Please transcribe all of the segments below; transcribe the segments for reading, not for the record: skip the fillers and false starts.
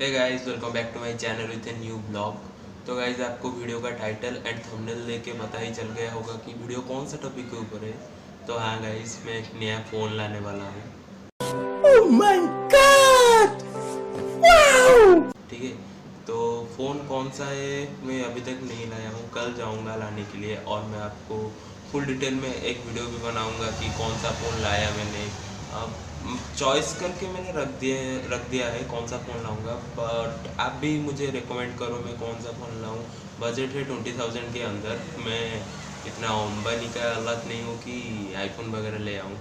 Hey guys, welcome back to my channel with a new blog. तो guys, आपको video का title and thumbnail देख के पता ही चल गया होगा कि वीडियो कौन सा टॉपिक के ऊपर है। तो हाँ गाइस, मैं एक नया फ़ोन लाने वाला हूँ। Oh my God! Wow! ठीक है, तो फ़ोन कौन सा है मैं अभी तक नहीं लाया हूँ, कल जाऊँगा लाने के लिए और मैं आपको फुल डिटेल में एक वीडियो भी बनाऊँगा कि कौन सा फ़ोन लाया मैंने। चॉइस करके मैंने रख दिया है कौन सा फ़ोन लाऊंगा, बट आप भी मुझे रिकमेंड करो मैं कौन सा फ़ोन लाऊं। बजट है 20,000 के अंदर। मैं इतना अंबानी का औलाद नहीं हूँ कि आईफोन वगैरह ले आऊँ।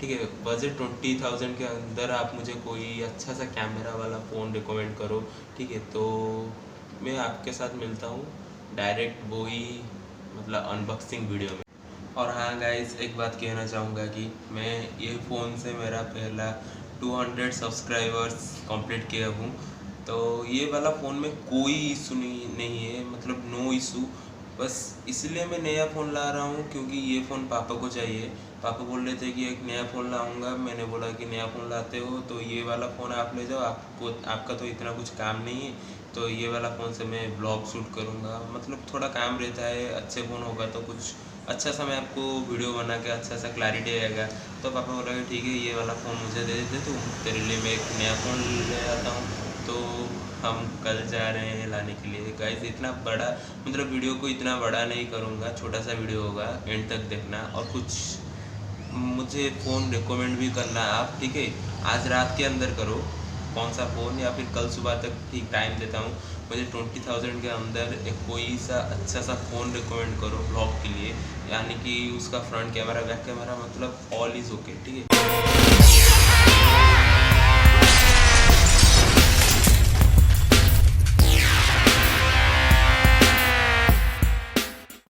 ठीक है, बजट 20,000 के अंदर आप मुझे कोई अच्छा सा कैमरा वाला फ़ोन रिकमेंड करो। ठीक है, तो मैं आपके साथ मिलता हूँ डायरेक्ट वही मतलब अनबॉक्सिंग वीडियो में। और हाँ गाइस, एक बात कहना चाहूँगा कि मैं ये फ़ोन से मेरा पहला 200 सब्सक्राइबर्स कंप्लीट किया हूँ। तो ये वाला फ़ोन में कोई इशू नहीं है, मतलब नो इशू। बस इसलिए मैं नया फ़ोन ला रहा हूँ क्योंकि ये फ़ोन पापा को चाहिए। पापा बोल रहे थे कि एक नया फ़ोन लाऊंगा। मैंने बोला कि नया फ़ोन लाते हो तो ये वाला फ़ोन आप ले जाओ, आपका तो इतना कुछ काम नहीं है। तो ये वाला फ़ोन से मैं ब्लॉग शूट करूँगा, मतलब थोड़ा काम रहता है। अच्छे फ़ोन होगा तो कुछ अच्छा सा मैं आपको वीडियो बना के अच्छा सा क्लैरिटी आएगा। तो पापा बोला कि ठीक है, ये वाला फ़ोन मुझे दे दे तू, तेरे लिए मैं एक नया फ़ोन ले आता हूँ। तो हम कल जा रहे हैं लाने के लिए। गाइस, इतना बड़ा मतलब वीडियो को इतना बड़ा नहीं करूँगा, छोटा सा वीडियो होगा, एंड तक देखना। और कुछ मुझे फ़ोन रिकमेंड भी करना आप, ठीक है। आज रात के अंदर करो कौन सा फ़ोन, या फिर कल सुबह तक ठीक टाइम देता हूँ। मुझे 20,000 के अंदर एक कोई सा अच्छा सा फ़ोन रिकमेंड करो ब्लॉग के लिए, यानी कि उसका फ्रंट कैमरा बैक कैमरा मतलब ऑल इज़ ओके, ठीक है।